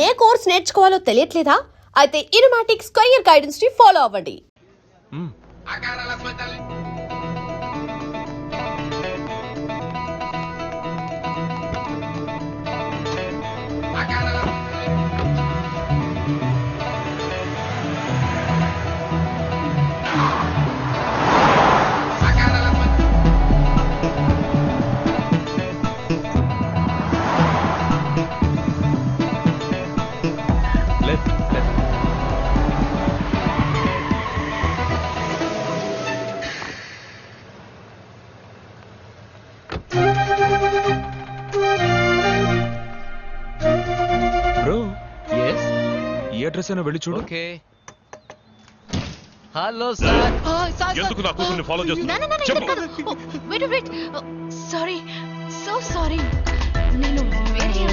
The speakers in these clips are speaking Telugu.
ఏ కోర్స్ నేర్చుకోవాలో తెలియట్లేదా? అయితే ఇనుమాటిక్స్ కెరియర్ గైడెన్స్ ని ఫాలో అవ్వండి. బ్రో ఈ అడ్రస్ అయినా వెళ్ళి చూడు. ఓకే. Hello sir. ఎందుకు నా కూతుర్ని ఫాలో చేస్తున్నా? చెప్పు. Wait wait, sorry, so sorry. నేను వేరే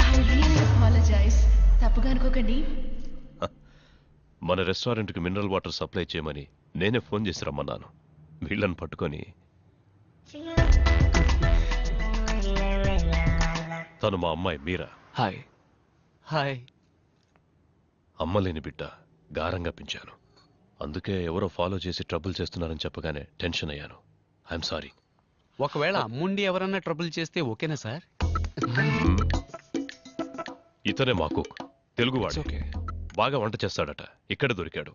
ఐ రియల్లీ అపాలజైజ్. తప్పుగా అనుకోకండి. మన రెస్టారెంట్కి మినరల్ వాటర్ సప్లై చేయమని నేనే ఫోన్ చేసి రమ్మన్నాను. వీళ్ళని పట్టుకొని తను మా అమ్మాయి మీరా. హాయ్. హాయ్. అమ్మలేని బిడ్డ గారంగా పెంచాను. అందుకే ఎవరో ఫాలో చేసి ట్రబుల్ చేస్తున్నారని చెప్పగానే టెన్షన్ అయ్యాను. I'm sorry. ఒకవేళ అమ్ముండి ఎవరన్నా ట్రబుల్ చేస్తే ఓకేనా సార్? ఇతనే మా కుక్, తెలుగువాడు. ఓకే. బాగా వంట చేస్తాడట. ఇక్కడ దొరికాడు.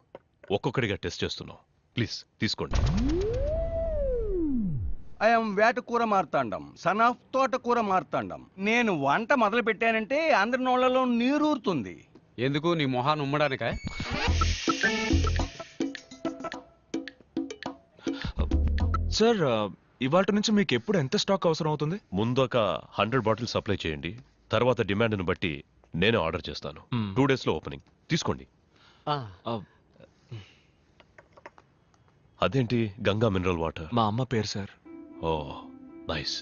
ఒక్కొక్కడిగా టెస్ట్ చేస్తున్నాం. ప్లీజ్ తీసుకోండి. ఐఎమ్ వేటకూర మార్తాండం, సన్ ఆఫ్ తోటకూర మార్తాండం. నేను వంట మొదలు పెట్టానంటే అందరి నోళ్లలో నీరూరుతుంది. ఎందుకు నీ మొహాన్ని ఉమ్మడానిక? సార్ ఇవాళ నుంచి మీకు ఎప్పుడు ఎంత స్టాక్ అవసరం అవుతుంది? ముందు ఒక 100 బాటిల్ సప్లై చేయండి. తర్వాత డిమాండ్ను బట్టి నేనే ఆర్డర్ చేస్తాను. 2 days లో ఓపెనింగ్. తీసుకోండి. అదేంటి గంగా మినరల్ వాటర్? మా అమ్మ పేరు సార్. ఓ నైస్.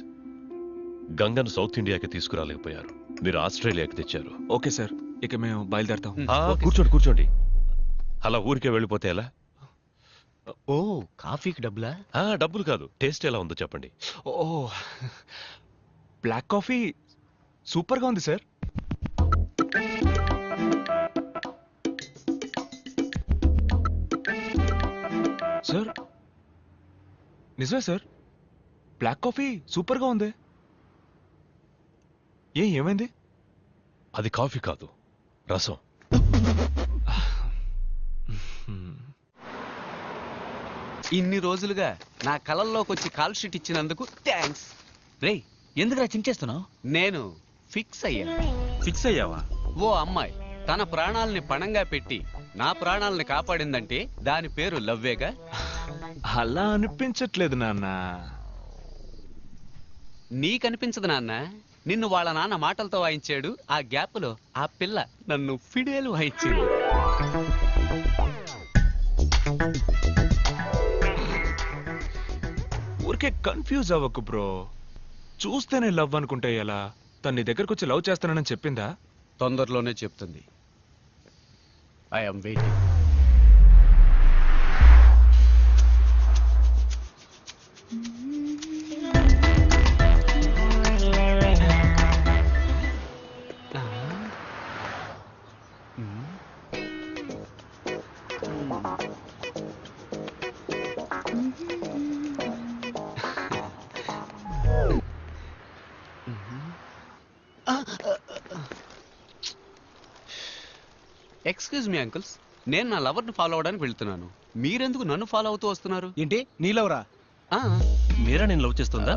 గంగను సౌత్ ఇండియాకి తీసుకురాలేకపోయారు. మీరు ఆస్ట్రేలియాకి తెచ్చారు. ఓకే సార్, ఇక మేము బయలుదేరుతాం. కూర్చోండి కూర్చోండి. అలా ఊరికే వెళ్ళిపోతే ఎలా? ఓ కాఫీకి డబ్బులా? డబ్బులు కాదు, టేస్ట్ ఎలా ఉందో చెప్పండి. ఓ బ్లాక్ కాఫీ సూపర్గా ఉంది సార్. సార్ నిజమే సార్, బ్లాక్ కాఫీ సూపర్గా ఉంది. ఏమైంది? అది కాఫీ కాదు, రసం. ఇన్ని రోజులుగా నా కళల్లోకి వచ్చి కాల్ షీట్ ఇచ్చినందుకు థ్యాంక్స్. రేయ్ ఎందుకురా చించేస్తున్నావు? నేను ఫిక్స్ అయ్యాను. ఫిక్స్ అయ్యావా? ఓ అమ్మాయి తన ప్రాణాలని పణంగా పెట్టి నా ప్రాణాలని కాపాడిందంటే దాని పేరు లవ్వేగా. అలా అనిపించట్లేదు నాన్న. నీకనిపించదు నాన్న. నిన్ను వాళ్ళ నాన్న మాటలతో వాయించాడు. ఆ గ్యాప్లో ఆ పిల్ల నన్ను ఫిడేలు వాయించింది. ఊరికే కన్ఫ్యూజ్ అవ్వకు బ్రో. చూస్తేనే లవ్ అనుకుంటే ఎలా? తన నీ దగ్గరకు వచ్చి లవ్ చేస్తానని చెప్పిందా? తొందరలోనే చెప్తుంది. I'm waiting. Excuse me uncles, నేను నా లవర్ని ఫాలో అవడానికి వెళ్తున్నాను. మీరెందుకు నన్ను ఫాలో అవుతూ వస్తున్నారు? ఏంటి నీలవరా? మీరా నేను లవ్ చేస్తుందా?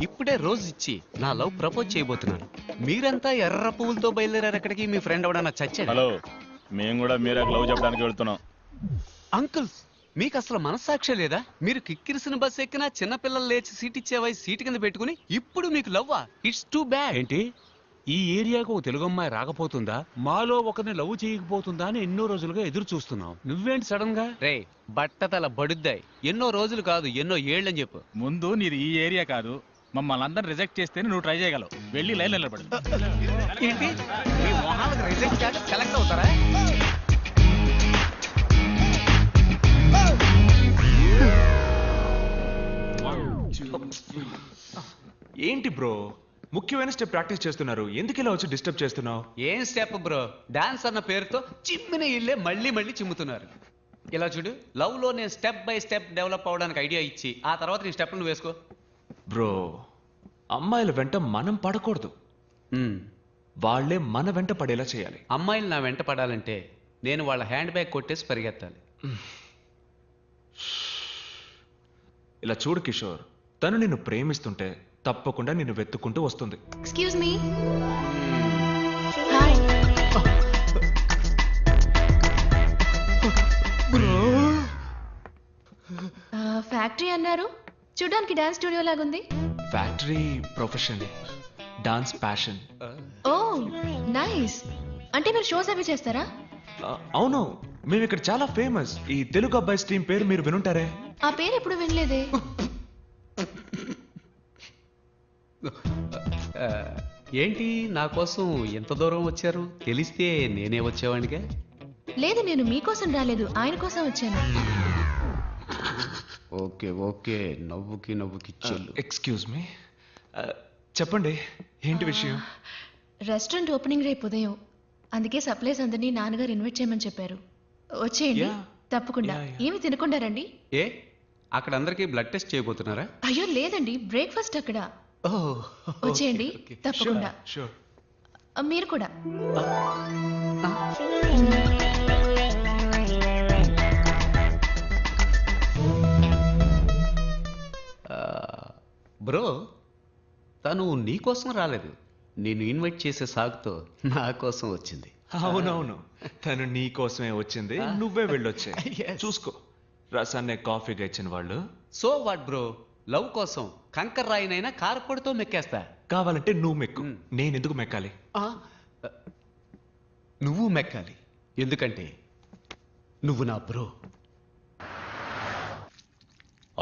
ఇప్పుడే రోజు ఇచ్చి నా లవ్ ప్రపోజ్ చేయబోతున్నాను. మీరంతా ఎర్ర పువ్వులతో బయలుదేరారు ఎక్కడికి? మీ ఫ్రెండ్ ఎవడన్నా చచ్చాడు? హలో, మేము కూడా మీరా లవ్ చెప్పడానికి వెళ్తున్నాం. అంకుల్స్ మీకు అసలు మనస్సాక్షి లేదా? మీరు కిక్కిరిసిన బస్ ఎక్కినా చిన్నపిల్లలు లేచి సీట్ ఇచ్చేవై సీట్ కింద పెట్టుకుని ఇప్పుడు మీకు లవ్వా? It's too bad. ఏంటి ఈ ఏరియాకు ఒక తెలుగు అమ్మాయి రాకపోతుందా, మాలో ఒకరిని లవ్ చేయకపోతుందా అని ఎన్నో రోజులుగా ఎదురు చూస్తున్నావు. నువ్వేంటి సడన్ గా? రే బట్టతల బడుద్దాయి. ఎన్నో రోజులు కాదు ఎన్నో ఏళ్ళని చెప్పు. ముందు నీది ఈ ఏరియా కాదు, మమ్మల్ని అందరిని రిజెక్ట్ చేస్తేనే నువ్వు ట్రై చేయగలవు. వెళ్ళి లైన్ నిలబడు. ఏంటి మీ మొహాలకు రిజెక్ట్ కాక సెలెక్ట్ అవుతారా? ఏంటి బ్రో ముఖ్యమైన స్టెప్ ప్రాక్టీస్ చేస్తున్నారు, ఎందుకు ఇలా వచ్చి డిస్టర్బ్ చేస్తున్నావు? ఏం స్టెప్ బ్రో, డాన్స్ అన్న పేరుతో చిమ్మిన ఇల్లే మళ్ళీ మళ్ళీ చిమ్ముతున్నారు. ఇలా చూడు, లవ్ లో నేను స్టెప్ బై స్టెప్ డెవలప్ అవడానికి ఐడియా ఇచ్చి ఆ తర్వాత నీ స్టెప్లు వేసుకో. బ్రో, అమ్మాయిల వెంట మనం పడకూడదు, వాళ్ళే మన వెంట పడేలా చేయాలి. అమ్మాయిలు నా వెంట పడాలంటే నేను వాళ్ళ హ్యాండ్ బ్యాగ్ కొట్టేసి పరిగెత్తాలి. ఇలా చూడు కిషోర్, తను నిన్ను ప్రేమిస్తుంటే తప్పకుండా నిన్ను వెతుక్కుంటూ వస్తుంది. Excuse me. హాయ్. ఫ్యాక్టరీ అన్నారు, చూడడానికి డాన్స్ స్టూడియో లాగుంది. Factory profession, dance passion. Oh nice. అంటే మీరు షోస్ అవి చేస్తారా? అవును, మేము ఇక్కడ చాలా ఫేమస్. ఈ తెలుగు అబ్బాయి టీం పేరు మీరు వినుంటారే. ఆ పేరు ఎప్పుడు వినలేదే. ఏంటి నా కోసం ఎంత దూరం వచ్చారు? తెలిస్తే నేనే వచ్చేవాడిగా. లేదు, నేను మీకోసం రాలేదు, ఆయన కోసం వచ్చాను. ఓకే ఓకే, నవ్వుకి చెల్లు. ఎక్స్క్యూజ్ మీ, చెప్పండి ఏంటి విషయం? రెస్టారెంట్ ఓపెనింగ్ రేపు ఉదయం, అందుకే సప్లైస్ అందరినీ నాన్నగారు ఇన్వైట్ చేయమని చెప్పారు. వచ్చేయండి. Yeah. తప్పకుండా. Yeah, yeah. ఏమి తినకుండా రండి. ఏ అక్కడ అందరికీ బ్లడ్ టెస్ట్ చేయబోతున్నారా? అయ్యో లేదండి, బ్రేక్ఫాస్ట్ అక్కడ. వచ్చేయండి తప్పకుండా. షూర్. మీరు కూడా. బ్రో, తను నీ కోసం రాలేదు, నేను ఇన్వైట్ చేసే సాగుతో నా కోసం వచ్చింది. అవునవును, తను నీ కోసమే వచ్చింది, నువ్వే వెళ్ళొచ్చే. Yes. చూసుకో, రసాన్నే కాఫీగా ఇచ్చిన వాళ్ళు. సో వాట్ బ్రో, లవ్ కోసం కంకర్ రాయినైనా కారపొడితో మెక్కేస్తా. కావాలంటే నువ్వు మెక్కు, నేను ఎందుకు మెక్కాలి? ఆ, నువ్వు మెక్కాలి, ఎందుకంటే నువ్వు నా బ్రో.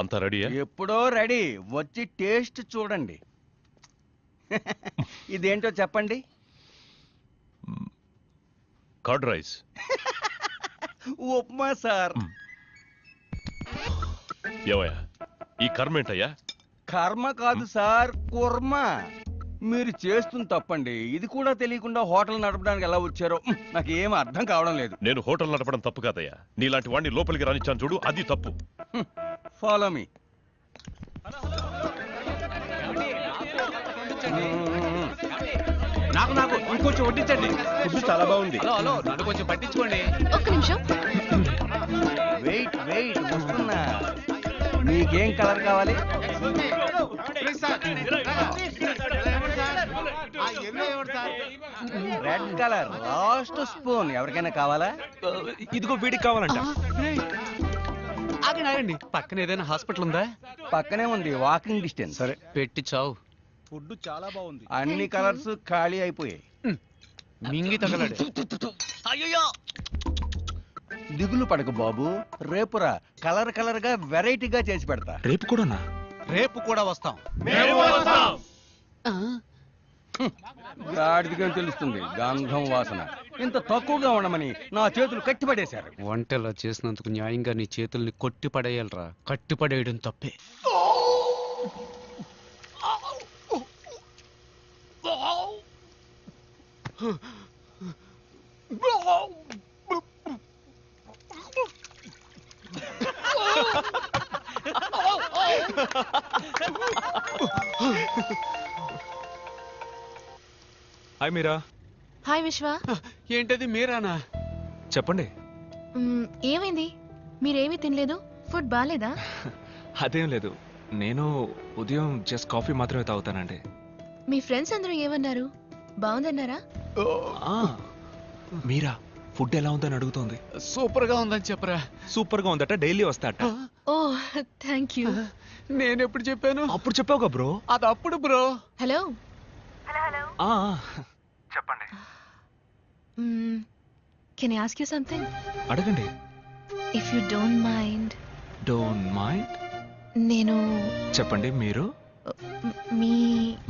అంతా రెడీయా? ఎప్పుడో రెడీ, వచ్చి టేస్ట్ చూడండి. ఇదేంటో చెప్పండి. Curd rice. ఉప్మా సార్. ఏవయ్యా, ఈ కర్మ ఏంటయ్యా? కర్మ కాదు సార్, కుర్మ. మీరు చేస్తుంది తప్పండి, ఇది కూడా తెలియకుండా హోటల్ నడపడానికి ఎలా వచ్చారో నాకు ఏం అర్థం కావడం లేదు. నేను హోటల్ నడపడం తప్పు కాదయ్యా, నీలాంటి వాడిని లోపలికి రానిచ్చాను చూడు, అది తప్పు. Follow me. నాకు ఇంకొంచెం వడ్డించండి. ఫుడ్ చాలా బాగుంది. హలో హలో, నన్ను కొంచెం పట్టించుకోండి. ఒక్క నిమిషం. వెయిట్ వెయిట్, వస్తున్నా. మీకేం కలర్ కావాలి? Red colour, last spoon. ఎవరికైనా కావాలా? ఇదిగో వీడికి కావాలంట. ఆగండి ఆగండి, పక్కన ఏదైనా హాస్పిటల్ ఉందా? పక్కనే ఉంది, వాకింగ్ డిస్టెన్స్. సరే పెట్టి చావు. ఫుడ్ చాలా బాగుంది. అన్ని కలర్స్ ఖాళీ అయిపోయాయి. మింగి తగలడు. దిగులు పడకు బాబు, రేపురా కలర్ కలర్ గా వెరైటీగా చేసి పెడతా. రేపు కూడానా? రేపు కూడా వస్తాం. గాడిదిగా తెలుస్తుంది గంధం వాసన. ఇంత తక్కువగా ఉండమని నా చేతులు కట్టిపడేశారు. వంటలా చేసినందుకు న్యాయంగా నీ చేతుల్ని కొట్టి పడేయాలరా, కట్టి పడేయడం తప్పే. హాయ్ మీరా. హాయ్ విశ్వ. ఏంటది మీరానా? చెప్పండి. ఏమైంది? మీరేమీ తినలేదు? ఫుడ్ బాగాలేదా? అదేం లేదు, నేను ఉదయం జస్ట్ కాఫీ మాత్రమే తాగుతానండి. మీ ఫ్రెండ్స్ అందరూ ఏమన్నారు? బాగుందన్నారా? ఆ, మీరా ఫుడ్ ఎలా ఉందని అడుగుతోంది. సూపర్ గా ఉందని చెప్పరా. సూపర్ గా ఉందట, డైలీ వస్తాట. Oh thank you. నేను ఎప్పుడు చెప్పాను? అప్పుడు చెప్పావుగా బ్రో. అది అప్పుడు బ్రో. హలో. చెప్పండి. Can I ask you something? అడగండి. If you don't mind. Don't mind? నేను చెప్పండి. మీరు మీ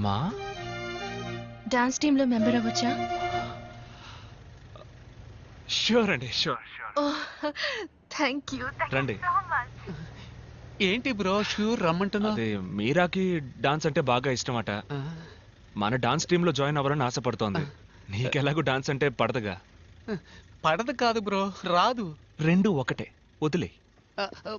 మా డాన్స్ టీంలో మెంబర్ అవ్వచ్చా? షూర్ అండి, షూర్. Thank you. రండి. ఏంటి బ్రో షూర్ రమ్మంటున్నా? అదే మీరాకి డాన్స్ అంటే బాగా ఇష్టమట. మన డాన్స్ టీంలో జాయిన్ అవ్వాలని ఆశపడుతోంది. నీకెలాగూ డాన్స్ అంటే పడదుగా. పడదు కాదు బ్రో, రాదు. రెండు ఒకటే, వదిలే. ఆ, ఆ,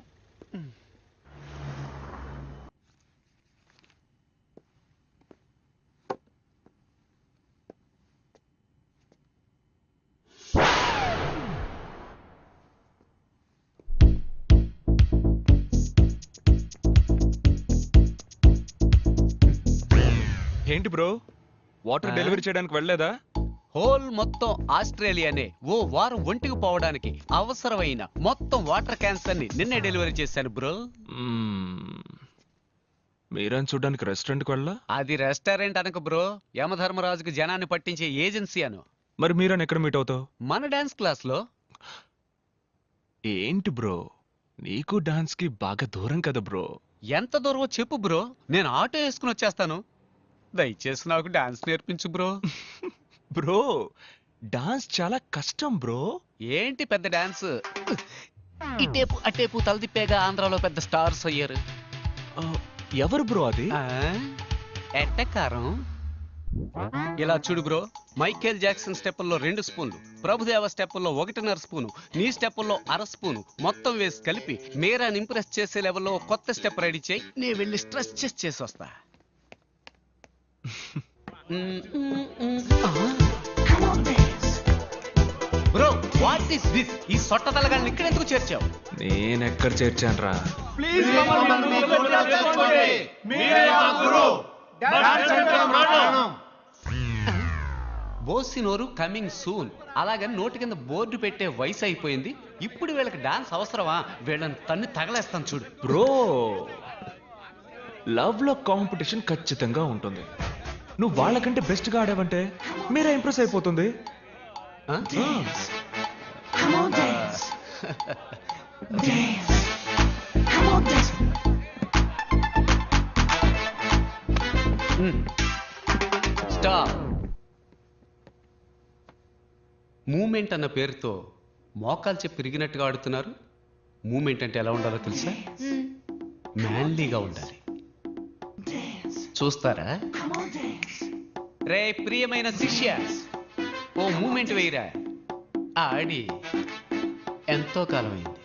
ఏంటి బ్రో, వాటర్ డెలివరీ చేయడానికి వెళ్ళలేదా? హోల్ మొత్తం ఆస్ట్రేలియానే ఓ వారం ఒంటికి పోవడానికి అవసరమైన మొత్తం వాటర్ క్యాన్స్ అన్ని నిన్నే డెలివరీ చేశాను బ్రో. మీరని చూడడానికి రెస్టారెంట్కి వెళ్ళా? అది రెస్టారెంట్ అనక బ్రో, యమధర్మరాజుకి జనాన్ని పట్టించే ఏజెన్సీ అను. మరి మీరని ఎక్కడ మీట్ అవుతావు? మన డాన్స్ క్లాస్ లో. ఏంటి బ్రో, నీకు డాన్స్ కి బాగా దూరం కదా బ్రో. ఎంత దూరమో చెప్పు బ్రో, నేను ఆటో వేసుకుని వచ్చేస్తాను. దయచేసి నాకు డాన్స్ నేర్పించు బ్రో. బ్రో, డాన్స్ చాలా కష్టం బ్రో. ఏంటి పెద్ద డాన్స్, ఇటేపు అటేపు తలదిప్పేగా ఆంధ్రాలో పెద్ద స్టార్స్ అయ్యారు. ఆ, ఎవరు బ్రో అది? ఎట్టకారం. ఇలా చూడు బ్రో, మైకేల్ జాక్సన్ స్టెప్పుల్లో 2 స్పూన్లు, ప్రభుదేవ స్టెప్పుల్లో 1.5 స్పూను, నీ స్టెప్పుల్లో 1/2 స్పూను మొత్తం వేసి కలిపి మీరాని ఇంప్రెస్ చేసే లెవెల్లో కొత్త స్టెప్ రెడీ చేయి. నేను వెళ్ళి స్ట్రెస్ చేసి వస్తా. Bro, what is this? ఈ సొట్ట తలగాన్ని ఇక్కడ ఎందుకు చేర్చావు? నేనెక్కడ చేర్చానురా? బోసినోరు కమింగ్ సూన్ అలాగని నోటి కింద బోర్డు పెట్టే వయసు అయిపోయింది. ఇప్పుడు వీళ్ళకి డాన్స్ అవసరమా? వీళ్ళని తన్ని తగలేస్తాను చూడు. బ్రో, లవ్ లో కాంపిటీషన్ ఖచ్చితంగా ఉంటుంది. నువ్వు వాళ్ళకంటే బెస్ట్ గా ఆడావంటే మీరే ఇంప్రెస్ అయిపోతుంది. స్టాప్. మూమెంట్ అన్న పేరుతో మోకాలు చెప్పి తిరిగినట్టుగా ఆడుతున్నారు. మూమెంట్ అంటే ఎలా ఉండాలో తెలుసా? మ్యాన్లీగా ఉండాలి. చూస్తారా? రే ప్రియమైన శిష్య, ఓ మూమెంట్ వేయరా. ఆడి ఎంతో కాలమైంది.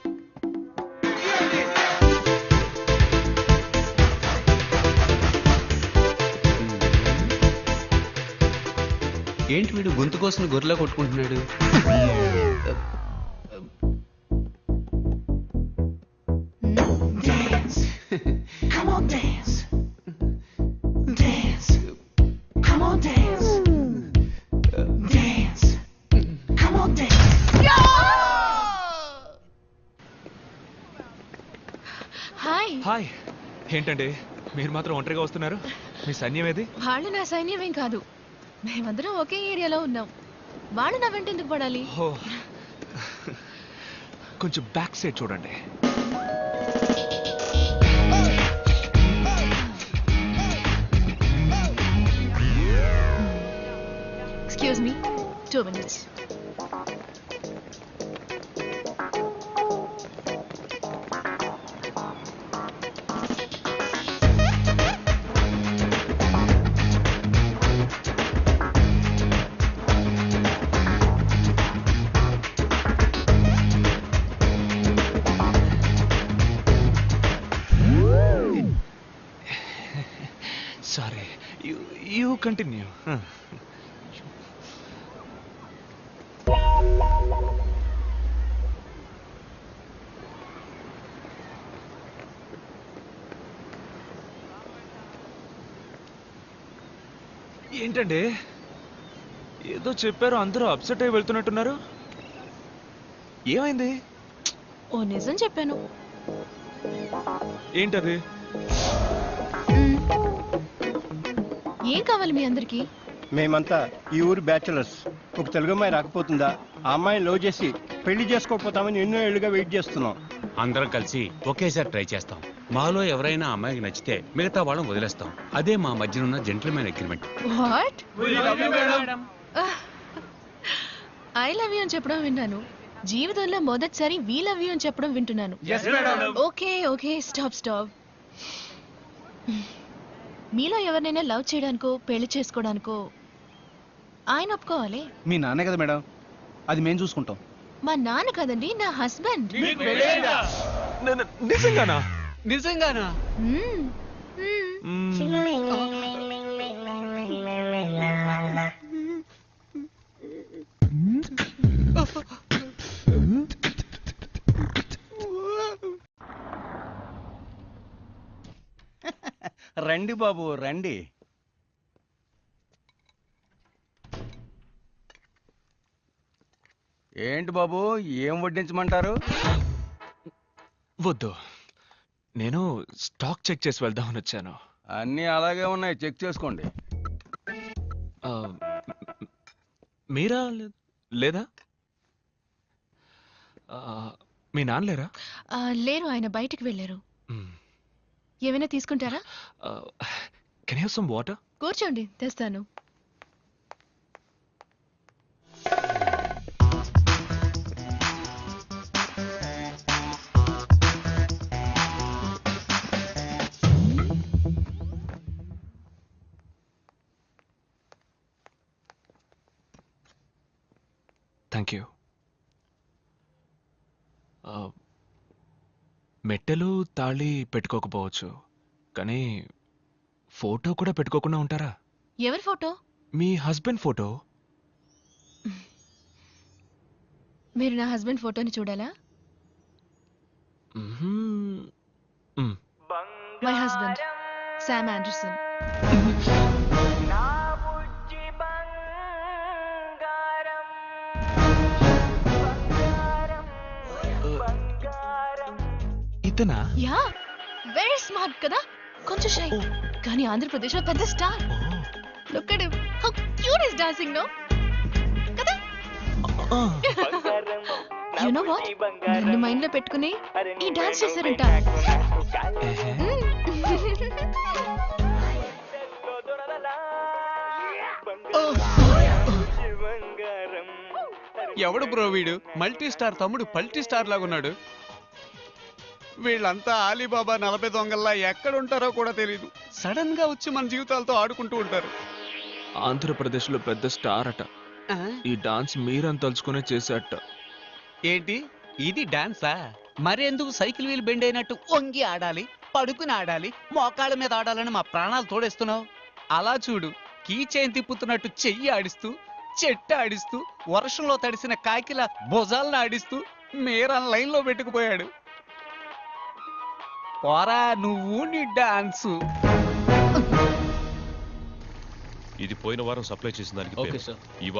ఏంటి వీడు గొంతు కోసం గొర్రెలా కొట్టుకుంటున్నాడు? హాయ్. హాయ్. ఏంటండి మీరు మాత్రం ఒంటరిగా వస్తున్నారు? మీ సైన్యం ఏది? వాళ్ళు నా సైన్యమేం కాదు, మేమందరం ఒకే ఏరియాలో ఉన్నాం. వాళ్ళు నా వెంట ఎందుకు పడాలి? ఓ, కొంచెం బ్యాక్ సైడ్ చూడండి. Excuse me, 2 minutes. Sorry, you continue. ఏంటండి ఏదో చెప్పారు, అందరూ అప్సెట్ అయి వెళ్తున్నట్టున్నారు. ఏమైంది? ఓ నిజం చెప్పాను. ఏంటది? ఏం కావాలి మీ అందరికి? మేమంతా ఈ ఊరు బ్యాచులర్స్. ఒక తెలుగు అమ్మాయి రాకపోతుందా? ఆ అమ్మాయిని లవ్ చేసి పెళ్లి చేసుకోకపోతామని ఎన్నో ఏళ్ళుగా వెయిట్ చేస్తున్నాం. అందరం కలిసి ఒకేసారి ట్రై చేస్తాం. మాలో ఎవరైనా అమ్మాయికి నచ్చితే మిగతా వాళ్ళని వదిలేస్తాం. అదే మా మధ్యనున్న gentlemen agreement. What? I love you అని చెప్పడం విన్నాను. జీవితంలో మొదటిసారి వీ లవ్ యూ అని చెప్పడం వింటున్నాను. Okay okay, stop. మీలో ఎవరినైనా లవ్ చేయడానికో పెళ్లి చేసుకోవడానికో ఆయన ఒప్పుకోవాలి. మీ నాన్నే కదా మేడం, అది మేము చూసుకుంటాం. మా నాన్న కదండి, నా హస్బెండ్. నిజంగానా? నిజంగానా? మ్మ్. మ్మ్. రండి బాబు రండి. ఏంటి బాబు, ఏం వడ్డించమంటారు? వద్దు, నేను స్టాక్ చెక్ చేసి వెళ్దామని వచ్చాను. అన్నీ అలాగే ఉన్నాయి, చెక్ చేసుకోండి. ఆ, మీరా లేదా? ఆ, మీ నాన్న లేరా? లేరు, ఆయన బయటికి వెళ్ళారు. ఏమైనా తీసుకుంటారా? Can have some water? కూర్చోండి, తెస్తాను. Thank you. మెట్టెలు తాళి పెట్టుకోకపోవచ్చు, కానీ ఫోటో కూడా పెట్టుకోకుండా ఉంటారా? ఎవరి ఫోటో? మీ హస్బెండ్ ఫోటో. మీరు నా హస్బెండ్ ఫోటోని చూడాలా? My husband Sam Anderson. ఇతనా? Yeah, very smart కదా, కొంచెం షై, కానీ ఆంధ్రప్రదేశ్ లో పెద్ద star. Look at him, how cute is dancing no కదా. యు నో వాట్, నన్ను మైండ్ లో పెట్టుకుని ఈ డాన్స్ చేశారంట. ఎవడు బ్రో వీడు? మల్టీ స్టార్ తమ్ముడు పల్టీ స్టార్ లాగున్నాడు. వీళ్ళంతా ఆలీబాబా 40 దొంగల్లా ఎక్కడుంటారో కూడా తెలీదు. సడన్ గా వచ్చి మన జీవితాలతో ఆడుకుంటూ ఉంటారు. ఆంధ్రప్రదేశ్ లో పెద్ద స్టార్ అట. ఈ డాన్స్ మీరని తలుచుకునే చేసేట. ఏంటి ఇది డాన్సా? మరెందుకు సైకిల్ వీల్ బెండ్ అయినట్టు వంగి ఆడాలి, పడుకుని ఆడాలి, మోకాళ్ళ మీద ఆడాలని మా ప్రాణాలు తోడేస్తున్నావు? అలా చూడు, కీ చైన్ తిప్పుతున్నట్టు చెయ్యి ఆడిస్తూ, చెట్టు ఆడిస్తూ, వర్షంలో తడిసిన కాకిల భుజాలను ఆడిస్తూ మీరన్ లైన్ లో పెట్టుకుపోయాడు. పోరా నువ్వు నీ డాన్సు. ఇది పోయిన వారం సప్లై చేసిన దానికి ఓకే పేరు. సార్. ఈ